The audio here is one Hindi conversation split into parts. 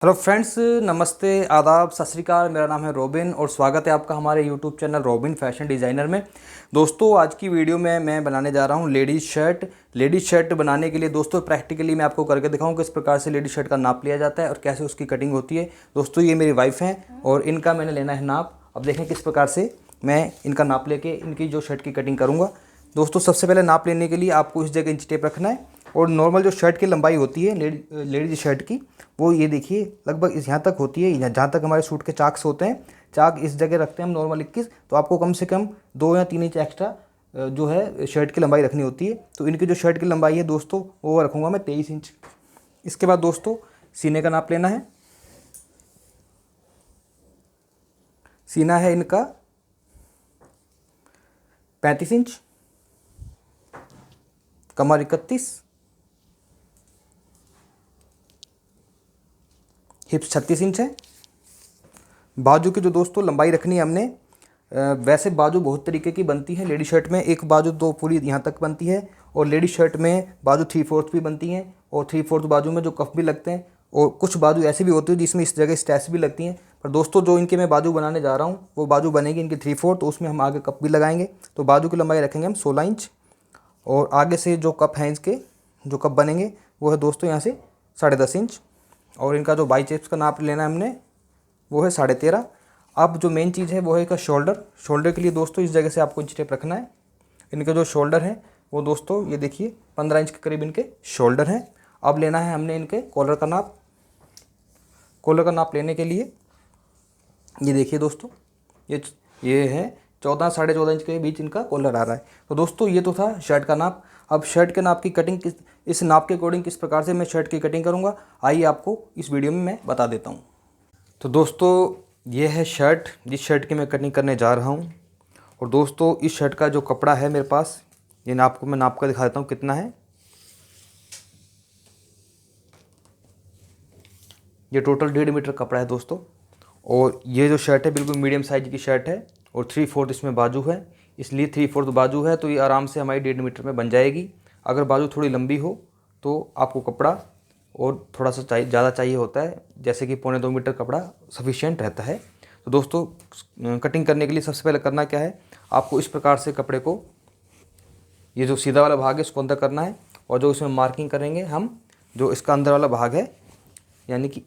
हेलो फ्रेंड्स, नमस्ते, आदाब, सत श्री अकाल। मेरा नाम है रॉबिन और स्वागत है आपका हमारे YouTube channel robin fashion designer में। दोस्तों, आज की वीडियो में मैं बनाने जा रहा हूं लेडीज़ शर्ट बनाने के लिए दोस्तों प्रैक्टिकली मैं आपको करके दिखाऊं किस प्रकार से लेडीज़ शर्ट का नाप लिया जाता है और कैसे उसकी कटिंग होती है। दोस्तों, ये मेरी वाइफ हैं और इनका मैंने लेना है नाप। अब देखें किस प्रकार से मैं इनका नाप लेके इनकी जो शर्ट की कटिंग करूँगा। दोस्तों, सबसे पहले नाप लेने के लिए आपको इस जगह इंच टेप रखना है और नॉर्मल जो शर्ट की लंबाई होती है लेडीज शर्ट की, वो ये देखिए लगभग इस यहाँ तक होती है। जहाँ तक हमारे सूट के चाक्स होते हैं, चाक इस जगह रखते हैं हम नॉर्मल 21, तो आपको कम से कम 2 या 3 इंच एक्स्ट्रा जो है शर्ट की लंबाई रखनी होती है। तो इनकी जो शर्ट की लंबाई है दोस्तों वो रखूँगा मैं 23 इंच। इसके बाद दोस्तों सीने का नाप लेना है। सीना है इनका 35 इंच, कमर 31, हिप्स 36 इंच है। बाजू की जो दोस्तों लंबाई रखनी है हमने, वैसे बाजू बहुत तरीके की बनती है लेडी शर्ट में। एक बाजू तो पूरी यहाँ तक बनती है और लेडी शर्ट में बाजू 3/4 भी बनती हैं और 3/4 बाजू में जो कफ भी लगते हैं, और कुछ बाजू ऐसी भी होती है जिसमें इस जगह स्टैच भी लगती हैं। पर दोस्तों जो इनके मैं बाजू बनाने जा रहा हूँ वो बाजू बनेगी इनकी 3/4, तो उसमें हम आगे कप भी लगाएंगे। तो बाजू की लंबाई रखेंगे हम 16 इंच और आगे से जो कप हैं इसके जो कप बनेंगे वो है दोस्तों यहाँ से 10.5 इंच। और इनका जो बाइसेप्स का नाप लेना है हमने वो है 13.5। अब जो मेन चीज़ है वो है इसका शोल्डर के लिए दोस्तों इस जगह से आपको इंच टेप रखना है। इनके जो शोल्डर हैं वो दोस्तों ये देखिए 15 इंच के करीब इनके शोल्डर हैं। अब लेना है हमने इनके कॉलर का नाप। कॉलर का नाप लेने के लिए ये देखिए दोस्तों ये है 14 साढ़े 14 इंच के बीच इनका कॉलर आ रहा है। तो दोस्तों ये तो था शर्ट का नाप। अब शर्ट के नाप की कटिंग इस नाप के अकॉर्डिंग किस प्रकार से मैं शर्ट की कटिंग करूँगा, आइए आपको इस वीडियो में मैं बता देता हूँ। तो दोस्तों ये है शर्ट, जिस शर्ट की मैं कटिंग करने जा रहा हूँ। और दोस्तों इस शर्ट का जो कपड़ा है मेरे पास, ये आपको मैं नाप कर दिखा देता हूँ कितना है। ये टोटल 1.5 मीटर कपड़ा है दोस्तों। और ये जो शर्ट है बिल्कुल मीडियम साइज की शर्ट है और 3/4 इसमें बाजू है, इसलिए 3/4 बाजू है तो ये आराम से हमारी 1.5 मीटर में बन जाएगी। अगर बाजू थोड़ी लंबी हो तो आपको कपड़ा और थोड़ा सा ज़्यादा चाहिए होता है, जैसे कि 1.25 मीटर कपड़ा सफिशिएंट रहता है। तो दोस्तों कटिंग करने के लिए सबसे पहले करना क्या है, आपको इस प्रकार से कपड़े को, ये जो सीधा वाला भाग है इसको अंदर करना है और जो इसमें मार्किंग करेंगे हम, जो इसका अंदर वाला भाग है यानी कि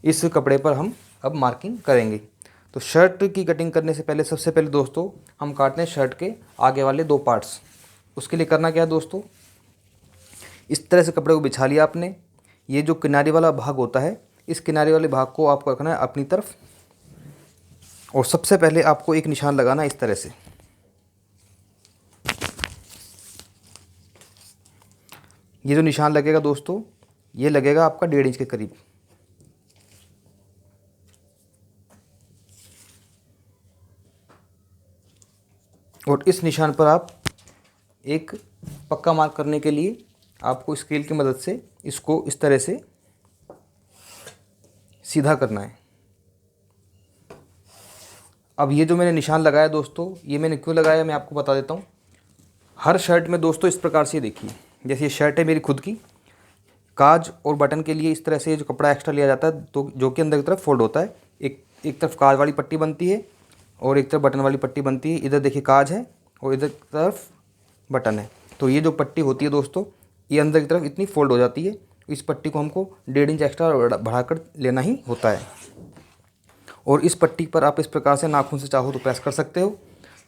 इस कपड़े पर हम अब मार्किंग करेंगे। तो शर्ट की कटिंग करने से पहले सबसे पहले दोस्तों हम काटते हैं शर्ट के आगे वाले 2 पार्ट्स। उसके लिए करना क्या है दोस्तों, इस तरह से कपड़े को बिछा लिया आपने। ये जो किनारे वाला भाग होता है, इस किनारे वाले भाग को आपको रखना है अपनी तरफ और सबसे पहले आपको एक निशान लगाना है इस तरह से। ये जो निशान लगेगा दोस्तों, ये लगेगा आपका 1.5 इंच के करीब। और इस निशान पर आप एक पक्का मार्क करने के लिए आपको स्केल की मदद से इसको इस तरह से सीधा करना है। अब ये जो मैंने निशान लगाया दोस्तों, ये मैंने क्यों लगाया मैं आपको बता देता हूँ। हर शर्ट में दोस्तों इस प्रकार से देखिए, जैसे ये शर्ट है मेरी खुद की, काज और बटन के लिए इस तरह से जो कपड़ा एक्स्ट्रा लिया जाता है तो जो कि अंदर की तरफ फोल्ड होता है। एक तरफ काज वाली पट्टी बनती है और एक तरफ बटन वाली पट्टी बनती है। इधर देखिए काज है और इधर की तरफ बटन है। तो ये जो पट्टी होती है दोस्तों, ये अंदर की तरफ इतनी फोल्ड हो जाती है। इस पट्टी को हमको 1.5 इंच एक्स्ट्रा बढ़ाकर लेना ही होता है। और इस पट्टी पर आप इस प्रकार से नाखून से चाहो तो प्रेस कर सकते हो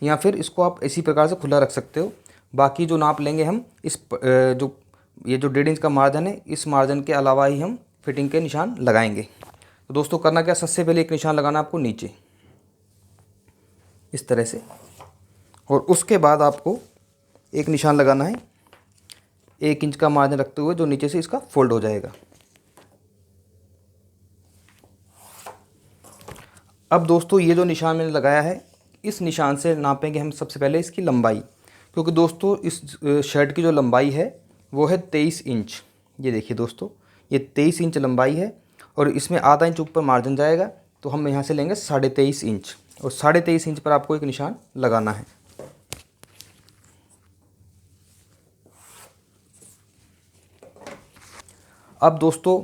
या फिर इसको आप इसी प्रकार से खुला रख सकते हो। बाकी जो नाप लेंगे हम ये जो 1.5 इंच का मार्जिन है, इस मार्जिन के अलावा ही हम फिटिंग के निशान लगाएंगे। तो दोस्तों करना क्या, सबसे पहले एक निशान लगाना आपको नीचे इस तरह से, और उसके बाद आपको एक निशान लगाना है 1 इंच का मार्जिन रखते हुए जो नीचे से इसका फोल्ड हो जाएगा। अब दोस्तों ये जो निशान मैंने लगाया है, इस निशान से नापेंगे हम सबसे पहले इसकी लंबाई, क्योंकि दोस्तों इस शर्ट की जो लंबाई है वो है 23 इंच। ये देखिए दोस्तों, ये 23 इंच लंबाई है और इसमें आधा इंच ऊपर मार्जिन जाएगा, तो हम यहाँ से लेंगे 23.5 इंच और 23.5 इंच पर आपको एक निशान लगाना है। अब दोस्तों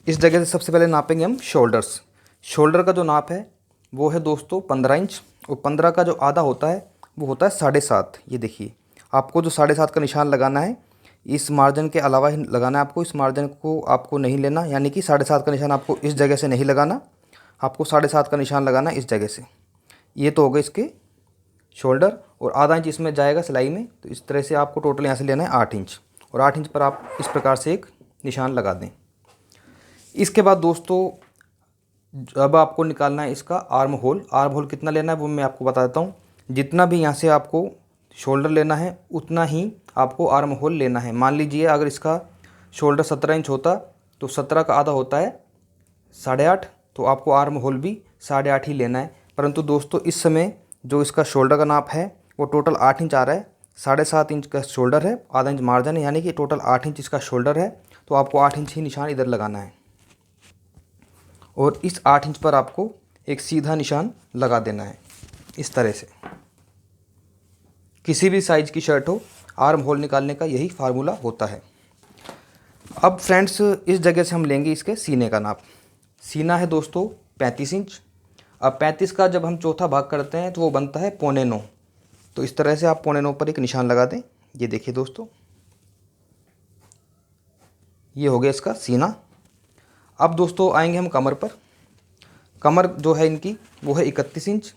इस जगह से सबसे पहले नापेंगे हम शोल्डर्स। शोल्डर का जो नाप है वो है दोस्तों 15 इंच, और 15 का जो आधा होता है वो होता है 7.5। ये देखिए, आपको जो 7.5 का निशान लगाना है, इस मार्जिन के अलावा ही लगाना है आपको। इस मार्जिन को आपको नहीं लेना, यानी कि 7.5 का निशान आपको इस जगह से नहीं लगाना, आपको 7.5 का निशान लगाना है इस जगह से। ये तो हो गए इसके शोल्डर, और आधा इंच इसमें जाएगा सिलाई में। तो इस तरह से आपको टोटल यहाँ से लेना है 8 इंच, और 8 इंच पर आप इस प्रकार से एक निशान लगा दें। इसके बाद दोस्तों अब आपको निकालना है इसका आर्म होल। आर्म होल कितना लेना है वो मैं आपको बता देता हूँ। जितना भी यहाँ से आपको शोल्डर लेना है उतना ही आपको आर्म होल लेना है। मान लीजिए अगर इसका शोल्डर 17 इंच होता तो 17 का आधा होता है 8.5, तो आपको आर्म होल भी 8.5 ही लेना है। परंतु दोस्तों इस समय जो इसका शोल्डर का नाप है वो टोटल 8 इंच आ रहा है। 7.5 इंच का शोल्डर है, आधा इंच मार्जिन है, यानी कि टोटल 8 इंच इसका शोल्डर है। तो आपको 8 इंच ही निशान इधर लगाना है, और इस 8 इंच पर आपको एक सीधा निशान लगा देना है इस तरह से। किसी भी साइज की शर्ट हो, आर्म होल निकालने का यही फार्मूला होता है। अब फ्रेंड्स इस जगह से हम लेंगे इसके सीने का नाप। सीना है दोस्तों 35 इंच। अब 35 का जब हम चौथा भाग करते हैं तो वो बनता है 8.25। तो इस तरह से आप 8.25 पर एक निशान लगा दें। ये देखिए दोस्तों, ये हो गया इसका सीना। अब दोस्तों आएंगे हम कमर पर। कमर जो है इनकी वो है 31 इंच,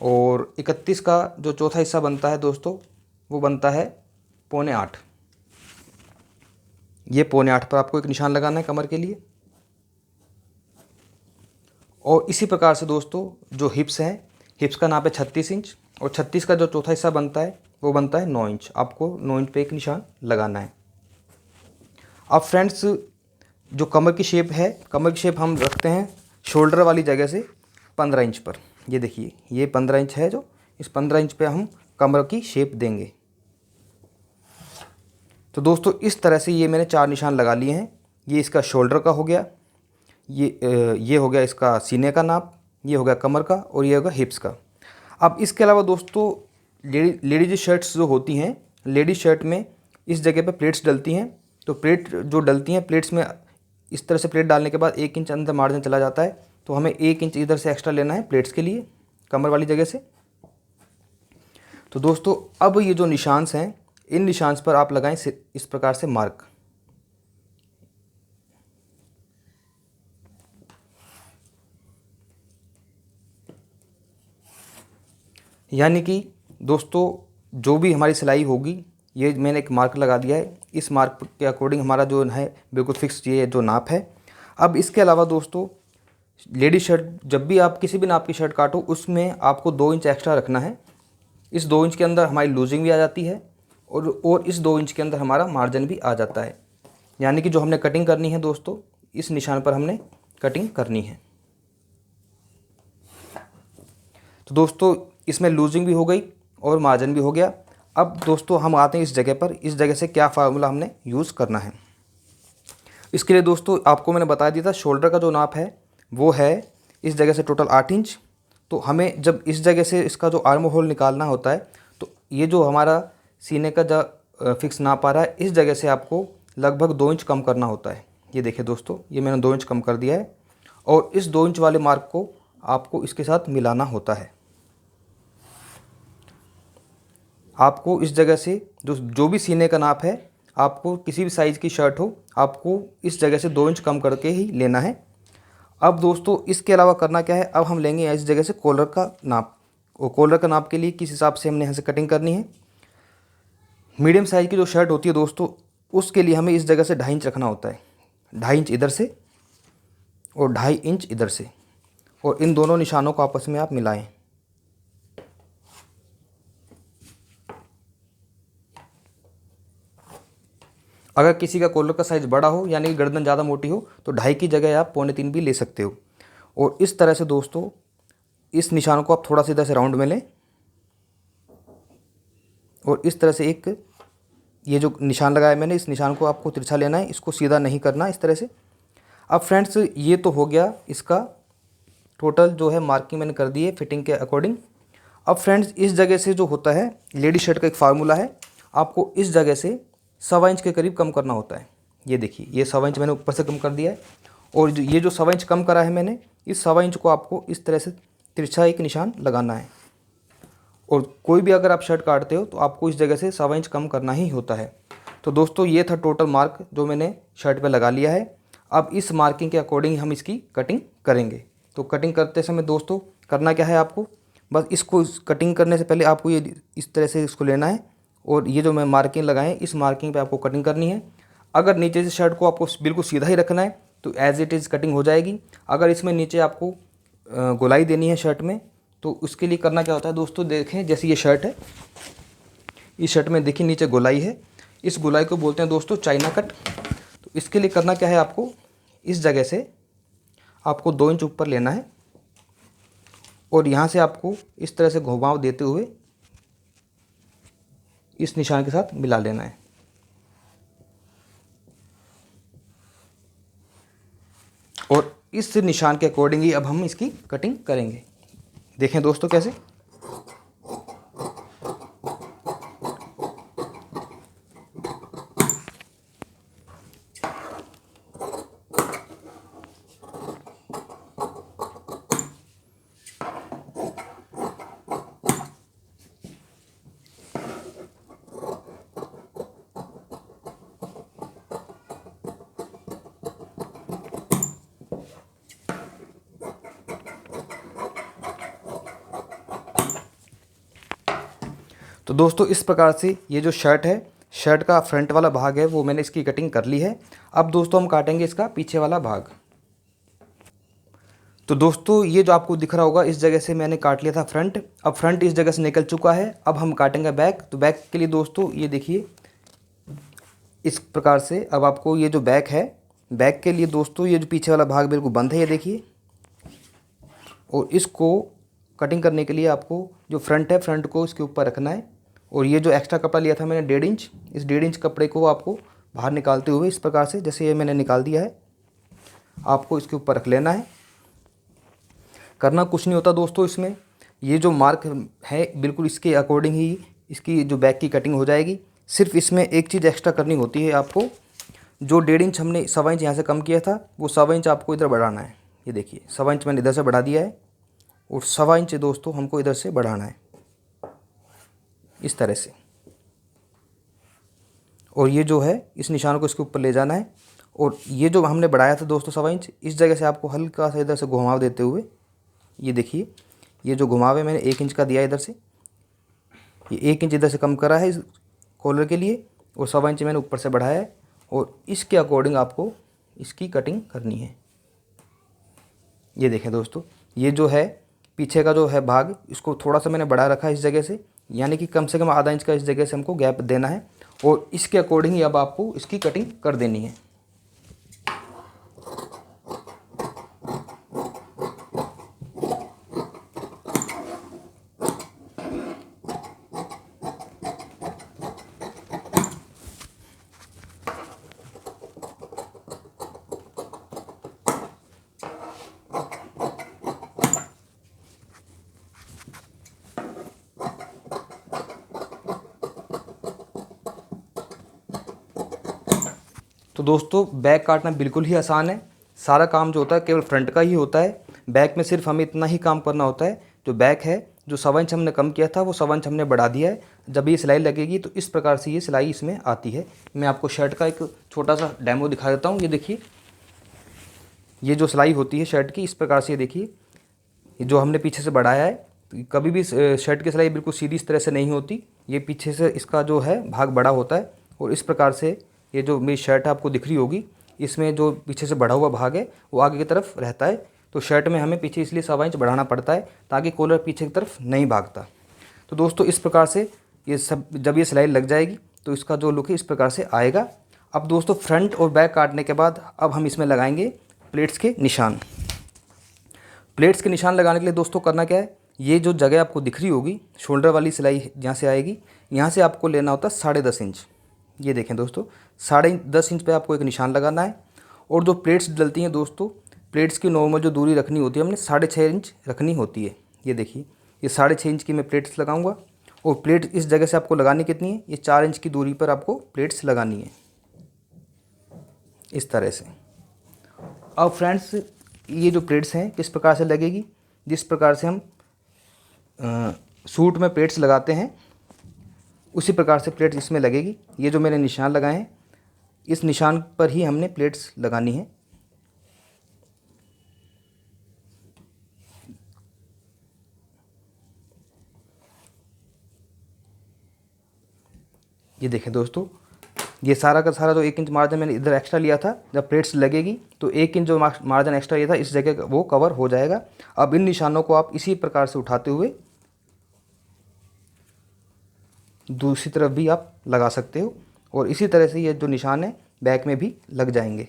और 31 का जो चौथा हिस्सा बनता है दोस्तों वो बनता है 7.25। ये 7.25 पर आपको एक निशान लगाना है कमर के लिए। और इसी प्रकार से दोस्तों जो हिप्स हैं, हिप्स का नाप है 36 इंच, और 36 का जो चौथा हिस्सा बनता है वो बनता है 9 इंच। आपको 9 इंच पे एक निशान लगाना है। अब फ्रेंड्स जो कमर की शेप है, कमर की शेप हम रखते हैं शोल्डर वाली जगह से 15 इंच पर। ये देखिए, ये 15 इंच है, जो इस 15 इंच पे हम कमर की शेप देंगे। तो दोस्तों इस तरह से ये मैंने 4 निशान लगा लिए हैं। ये इसका शोल्डर का हो गया, ये हो गया इसका सीने का नाप, ये हो गया कमर का, और ये होगा हिप्स का। अब इसके अलावा दोस्तों लेडीज शर्ट्स जो होती हैं, लेडीज शर्ट में इस जगह पे प्लेट्स डलती हैं। तो प्लेट जो डलती हैं, प्लेट्स में इस तरह से प्लेट डालने के बाद 1 इंच अंदर मार्जिन चला जाता है। तो हमें 1 इंच इधर से एक्स्ट्रा लेना है प्लेट्स के लिए, कमर वाली जगह से। तो दोस्तों अब ये जो निशान्स हैं, इन निशान्स पर आप लगाएं इस प्रकार से मार्क। यानी कि दोस्तों जो भी हमारी सिलाई होगी, ये मैंने एक मार्क लगा दिया है। इस मार्क के अकॉर्डिंग हमारा जो है बिल्कुल फिक्स ये जो नाप है। अब इसके अलावा दोस्तों लेडीज शर्ट, जब भी आप किसी भी नाप की शर्ट काटो उसमें आपको 2 इंच एक्स्ट्रा रखना है। इस 2 इंच के अंदर हमारी लूजिंग भी आ जाती है, और इस 2 इंच के अंदर हमारा मार्जिन भी आ जाता है। यानी कि जो हमने कटिंग करनी है दोस्तों, इस निशान पर हमने कटिंग करनी है। तो दोस्तों इसमें लूजिंग भी हो गई और मार्जिन भी हो गया। अब दोस्तों हम आते हैं इस जगह पर। इस जगह से क्या फार्मूला हमने यूज़ करना है। इसके लिए दोस्तों आपको मैंने बता दिया था, शोल्डर का जो नाप है वो है इस जगह से टोटल 8 इंच। तो हमें जब इस जगह से इसका जो आर्म होल निकालना होता है, तो ये जो हमारा सीने का जो फिक्स नाप आ रहा है, इस जगह से आपको लगभग 2 इंच कम करना होता है। ये देखिए दोस्तों, ये मैंने 2 इंच कम कर दिया है, और इस 2 इंच वाले मार्क को आपको इसके साथ मिलाना होता है। आपको इस जगह से जो भी सीने का नाप है, आपको किसी भी साइज़ की शर्ट हो, आपको इस जगह से 2 इंच कम करके ही लेना है। अब दोस्तों इसके अलावा करना क्या है, अब हम लेंगे इस जगह से कॉलर का नाप। और कॉलर का नाप के लिए किस हिसाब से हमने यहाँ से कटिंग करनी है। मीडियम साइज़ की जो शर्ट होती है दोस्तों, उसके लिए हमें इस जगह से 2.5 इंच रखना होता है। 2.5 इंच इधर से और 2.5 इंच इधर से, और इन दोनों निशानों को आपस में आप मिलाएं। अगर किसी का कॉलर का साइज़ बड़ा हो, यानी कि गर्दन ज़्यादा मोटी हो, तो 2.5 की जगह आप 2.25 भी ले सकते हो। और इस तरह से दोस्तों इस निशान को आप थोड़ा सा इधर से राउंड में लें, और इस तरह से एक ये जो निशान लगाया मैंने, इस निशान को आपको तिरछा लेना है, इसको सीधा नहीं करना इस तरह से। अब फ्रेंड्स ये तो हो गया इसका टोटल जो है मार्किंग मैंने कर दी है फिटिंग के अकॉर्डिंग। अब फ्रेंड्स इस जगह से जो होता है, लेडीज शर्ट का एक फार्मूला है, आपको इस जगह से 1.25 इंच के करीब कम करना होता है। ये देखिए, ये 1.25 इंच मैंने ऊपर से कम कर दिया है, और ये जो 1.25 इंच कम करा है मैंने, इस 1.25 इंच को आपको इस तरह से तिरछा एक निशान लगाना है। और कोई भी अगर आप शर्ट काटते हो तो आपको इस जगह से 1.25 इंच कम करना ही होता है। तो दोस्तों ये था टोटल मार्क जो मैंने शर्ट पे लगा लिया है। अब इस मार्किंग के अकॉर्डिंग हम इसकी कटिंग करेंगे। तो कटिंग करते समय दोस्तों करना क्या है आपको, बस इसको कटिंग करने से पहले आपको ये इस तरह से इसको लेना है और ये जो मैं मार्किंग लगाए इस मार्किंग पे आपको कटिंग करनी है। अगर नीचे से शर्ट को आपको बिल्कुल सीधा ही रखना है तो एज इट इज़ कटिंग हो जाएगी। अगर इसमें नीचे आपको गोलाई देनी है शर्ट में तो उसके लिए करना क्या होता है दोस्तों, देखें जैसे ये शर्ट है, इस शर्ट में देखिए नीचे गोलाई है, इस गोलाई को बोलते हैं दोस्तों चाइना कट। तो इसके लिए करना क्या है, आपको इस जगह से आपको 2 इंच ऊपर लेना है और यहाँ से आपको इस तरह से घुमाव देते हुए इस निशान के साथ मिला लेना है। और इस निशान के अकॉर्डिंग ही अब हम इसकी कटिंग करेंगे। देखें दोस्तों कैसे। तो दोस्तों इस प्रकार से ये जो शर्ट है, शर्ट का फ्रंट वाला भाग है वो मैंने इसकी कटिंग कर ली है। अब दोस्तों हम काटेंगे इसका पीछे वाला भाग। तो दोस्तों ये जो आपको दिख रहा होगा इस जगह से मैंने काट लिया था फ्रंट। अब फ्रंट इस जगह से निकल चुका है, अब हम काटेंगे बैक। तो बैक के लिए दोस्तों ये देखिए इस प्रकार से। अब आपको ये जो बैक है, बैक के लिए दोस्तों ये जो पीछे वाला भाग बिल्कुल बंद है, ये देखिए। और इसको कटिंग करने के लिए आपको जो फ्रंट है, फ्रंट को इसके ऊपर रखना है। और ये जो एक्स्ट्रा कपड़ा लिया था मैंने 1.5 इंच, इस 1.5 इंच कपड़े को आपको बाहर निकालते हुए इस प्रकार से, जैसे ये मैंने निकाल दिया है, आपको इसके ऊपर रख लेना है। करना कुछ नहीं होता दोस्तों इसमें, ये जो मार्क है बिल्कुल इसके अकॉर्डिंग ही इसकी जो बैक की कटिंग हो जाएगी। सिर्फ इसमें एक चीज़ एक्स्ट्रा करनी होती है आपको, जो 1.5 इंच हमने 1.25 इंच यहाँ से कम किया था वो 1.25 इंच आपको इधर बढ़ाना है। ये देखिए 1.25 इंच मैंने इधर से बढ़ा दिया है और 1.25 इंच दोस्तों हमको इधर से बढ़ाना है इस तरह से। और ये जो है इस निशान को इसके ऊपर ले जाना है। और ये जो हमने बढ़ाया था दोस्तों 1.25 इंच, इस जगह से आपको हल्का सा इधर से घुमाव देते हुए, ये देखिए ये जो घुमाव है मैंने 1 इंच का दिया इधर से, ये 1 इंच इधर से कम करा है इस कॉलर के लिए और 1.25 इंच मैंने ऊपर से बढ़ाया है। और इसके अकॉर्डिंग आपको इसकी कटिंग करनी है। ये देखें दोस्तों, ये जो है पीछे का जो है भाग, इसको थोड़ा सा मैंने बढ़ा रखा है इस जगह से, यानी कि कम से कम आधा इंच का इस जगह से हमको गैप देना है। और इसके अकॉर्डिंग ही अब आपको इसकी कटिंग कर देनी है। तो दोस्तों बैक काटना बिल्कुल ही आसान है। सारा काम जो होता है केवल फ्रंट का ही होता है। बैक में सिर्फ हमें इतना ही काम करना होता है, जो बैक है जो 1.25 इंच हमने कम किया था वो 1.25 इंच हमने बढ़ा दिया है। जब ये सिलाई लगेगी तो इस प्रकार से ये सिलाई इसमें आती है। मैं आपको शर्ट का एक छोटा सा डेमो दिखा देता हूँ। ये देखिए ये जो सिलाई होती है शर्ट की, इस प्रकार से ये देखिए, ये जो हमने पीछे से बढ़ाया है। तो कभी भी शर्ट की सिलाई बिल्कुल सीधी इस तरह से नहीं होती, ये पीछे से इसका जो है भाग बड़ा होता है। और इस प्रकार से ये जो मेरी शर्ट है आपको दिख रही होगी, इसमें जो पीछे से बढ़ा हुआ भाग है वो आगे की तरफ रहता है। तो शर्ट में हमें पीछे इसलिए 1.25 इंच बढ़ाना पड़ता है ताकि कॉलर पीछे की तरफ नहीं भागता। तो दोस्तों इस प्रकार से ये सब जब ये सिलाई लग जाएगी तो इसका जो लुक है इस प्रकार से आएगा। अब दोस्तों फ्रंट और बैक काटने के बाद अब हम इसमें लगाएंगे प्लेट्स के निशान। प्लेट्स के निशान लगाने के लिए दोस्तों करना क्या है, ये जो जगह आपको दिख रही होगी शोल्डर वाली सिलाई जहाँ से आएगी, यहाँ से आपको लेना होता है 10.5 इंच। ये देखें दोस्तों 10.5 इंच पे आपको एक निशान लगाना है। और जो प्लेट्स डलती हैं दोस्तों, प्लेट्स की नॉर्मल जो दूरी रखनी होती है हमने 6.5 इंच रखनी होती है। ये देखिए ये 6.5 इंच की मैं प्लेट्स लगाऊंगा। और प्लेट इस जगह से आपको लगानी कितनी है, ये 4 इंच की दूरी पर आपको प्लेट्स लगानी है इस तरह से। अब फ्रेंड्स ये जो प्लेट्स हैं किस प्रकार से लगेगी, जिस प्रकार से हम सूट में प्लेट्स लगाते हैं उसी प्रकार से प्लेट्स इसमें लगेगी। ये जो मैंने निशान लगाए हैं इस निशान पर ही हमने प्लेट्स लगानी है। ये देखें दोस्तों, ये सारा का सारा जो 1 इंच मार्जिन मैंने इधर एक्स्ट्रा लिया था, जब प्लेट्स लगेगी तो 1 इंच जो मार्जिन एक्स्ट्रा लिया था इस जगह वो कवर हो जाएगा। अब इन निशानों को आप इसी प्रकार से उठाते हुए दूसरी तरफ भी आप लगा सकते हो और इसी तरह से ये जो निशान है बैक में भी लग जाएंगे।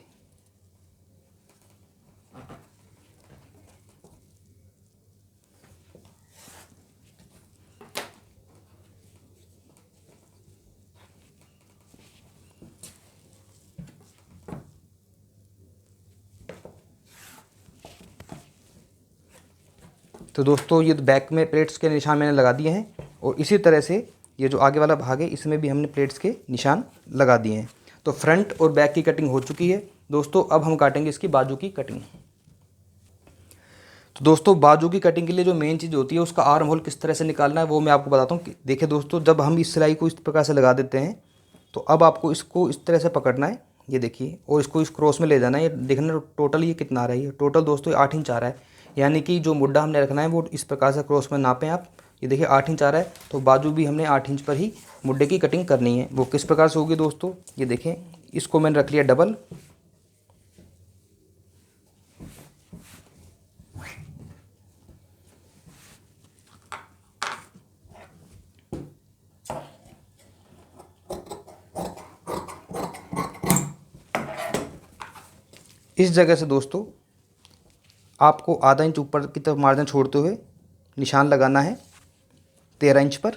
तो दोस्तों ये बैक में प्लेट्स के निशान मैंने लगा दिए हैं और इसी तरह से ये जो आगे वाला भाग है इसमें भी हमने प्लेट्स के निशान लगा दिए हैं। तो फ्रंट और बैक की कटिंग हो चुकी है दोस्तों। अब हम काटेंगे इसकी बाजू की कटिंग। तो दोस्तों बाजू की कटिंग के लिए जो मेन चीज़ होती है उसका आर्म होल किस तरह से निकालना है वो मैं आपको बताता हूँ। देखिए दोस्तों, जब हम इस सिलाई को इस प्रकार से लगा देते हैं तो अब आपको इसको इस तरह से पकड़ना है, ये देखिए, और इसको इस क्रॉस में ले जाना है। ये देखना टोटल ये कितना आ रहा है, टोटल दोस्तों 8 इंच आ रहा है। यानी कि जो मुड्ढा हमने रखना है वो इस प्रकार से क्रॉस में नापें आप। ये देखिए 8 इंच आ रहा है, तो बाजू भी हमने 8 इंच पर ही मुड्ढे की कटिंग करनी है। वो किस प्रकार से होगी दोस्तों, ये देखें, इसको मैंने रख लिया डबल, इस जगह से दोस्तों आपको आधा इंच ऊपर की तरफ मार्जिन छोड़ते हुए निशान लगाना है 13 इंच पर,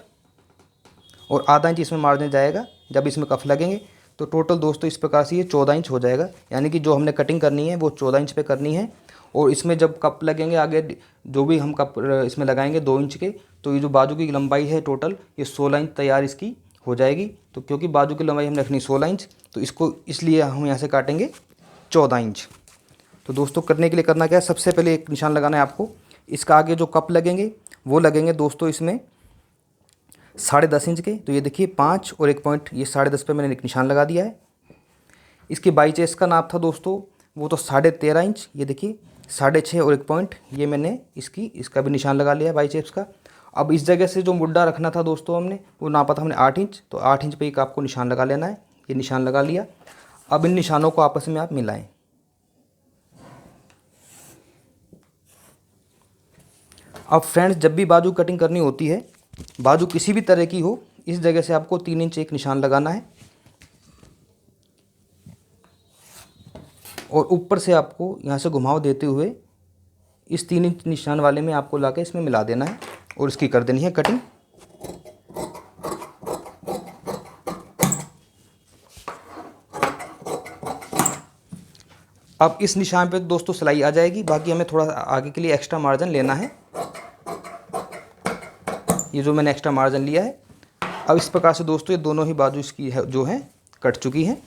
और आधा इंच इसमें मार्जिन जाएगा। जब इसमें कफ लगेंगे तो टोटल दोस्तों इस प्रकार से ये 14 इंच हो जाएगा। यानी कि जो हमने कटिंग करनी है वो 14 इंच पे करनी है। और इसमें जब कप लगेंगे आगे जो भी हम कप इसमें लगाएंगे 2 इंच के, तो ये जो बाजू की लंबाई है टोटल ये 16 इंच तैयार इसकी हो जाएगी। तो क्योंकि बाजू की लंबाई हमने रखनी 16 इंच तो इसको इसलिए हम यहाँ से काटेंगे 14 इंच। तो दोस्तों करने के लिए करना क्या है, सबसे पहले एक निशान लगाना है आपको। इसका आगे जो कप लगेंगे वो लगेंगे दोस्तों इसमें 10.5 इंच के। तो ये देखिए 5 और 1 पॉइंट, ये 10.5 पे मैंने एक निशान लगा दिया है। इसकी बाई चेस्ट का नाप था दोस्तों वो तो 13.5 इंच। ये देखिए 6.5 और 1 पॉइंट, ये मैंने इसका भी निशान लगा लिया बाई चेस्ट का। अब इस जगह से जो मुड्ढा रखना था दोस्तों हमने वो नापा था हमने 8 इंच, तो 8 इंच पे एक आपको निशान लगा लेना है। ये निशान लगा लिया। अब इन निशानों को आपस में आप मिलाएं। अब फ्रेंड्स जब भी बाजू कटिंग करनी होती है, बाजू किसी भी तरह की हो, इस जगह से आपको 3 इंच एक निशान लगाना है और ऊपर से आपको यहाँ से घुमाव देते हुए इस 3 इंच निशान वाले में आपको लाके इसमें मिला देना है और इसकी कर देनी है कटिंग। अब इस निशान पे दोस्तों सिलाई आ जाएगी। बाकी हमें थोड़ा आगे के लिए एक्स्ट्रा मार्जिन लेना है। ये जो मैंने एक्स्ट्रा मार्जिन लिया है, अब इस प्रकार से दोस्तों ये दोनों ही बाजू इसकी है जो है कट चुकी हैं।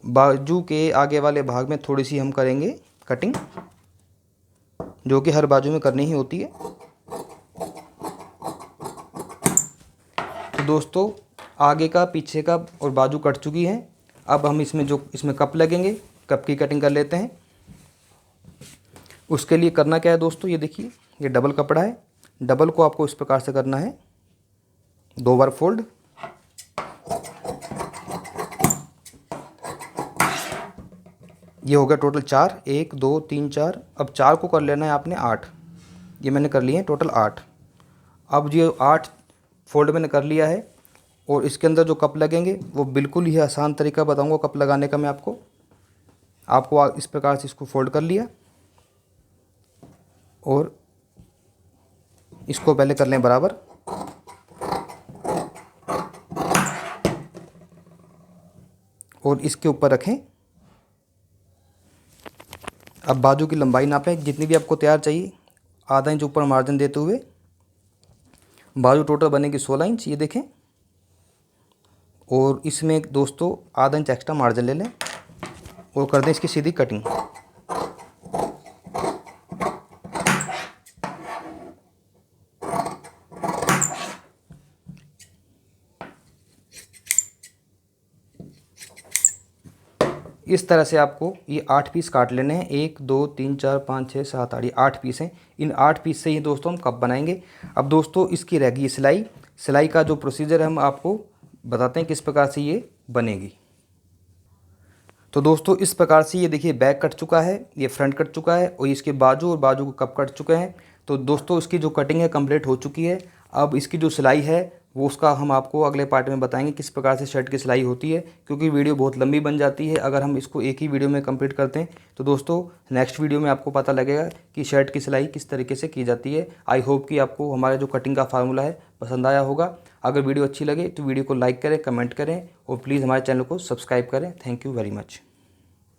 बाजू के आगे वाले भाग में थोड़ी सी हम करेंगे कटिंग, जो कि हर बाजू में करनी ही होती है। तो दोस्तों आगे का, पीछे का और बाजू कट चुकी हैं। अब हम इसमें कप लगेंगे, कप की कटिंग कर लेते हैं। उसके लिए करना क्या है दोस्तों, ये देखिए ये डबल कपड़ा है। डबल को आपको इस प्रकार से करना है, 2 बार फोल्ड। ये हो गया टोटल 4, 1 2 3 4। अब 4 को कर लेना है आपने 8। ये मैंने कर लिए हैं टोटल 8। अब ये 8 फोल्ड मैंने कर लिया है और इसके अंदर जो कप लगेंगे वो बिल्कुल ही आसान तरीका बताऊंगा कप लगाने का मैं आपको इस प्रकार से इसको फोल्ड कर लिया और इसको पहले कर लें बराबर। और इसके ऊपर रखें। अब बाजू की लंबाई नापें जितनी भी आपको तैयार चाहिए, आधा इंच ऊपर मार्जिन देते हुए बाजू टोटल बनेगी 16 इंच। ये देखें, और इसमें दोस्तों आधा इंच एक्स्ट्रा मार्जिन ले लें और कर दें इसकी सीधी कटिंग। इस तरह से आपको ये 8 पीस काट लेने हैं। 1 2 3 4 5 6 7 8, ये 8 पीस हैं। इन 8 पीस से ही दोस्तों हम कप बनाएंगे। अब दोस्तों इसकी रहेगी सिलाई। सिलाई का जो प्रोसीजर है हम आपको बताते हैं किस प्रकार से ये बनेगी। तो दोस्तों इस प्रकार से ये देखिए बैक कट चुका है, ये फ्रंट कट चुका है और इसके बाजू और बाजू को कप कट चुके हैं। तो दोस्तों इसकी जो कटिंग है कंप्लीट हो चुकी है। अब इसकी जो सिलाई है वो उसका हम आपको अगले पार्ट में बताएंगे किस प्रकार से शर्ट की सिलाई होती है, क्योंकि वीडियो बहुत लंबी बन जाती है अगर हम इसको एक ही वीडियो में कंप्लीट करते हैं। तो दोस्तों नेक्स्ट वीडियो में आपको पता लगेगा कि शर्ट की सिलाई किस तरीके से की जाती है। आई होप कि आपको हमारा जो कटिंग का फार्मूला है पसंद आया होगा। अगर वीडियो अच्छी लगे तो वीडियो को लाइक करें, कमेंट करें और प्लीज़ हमारे चैनल को सब्सक्राइब करें। Thank you very much.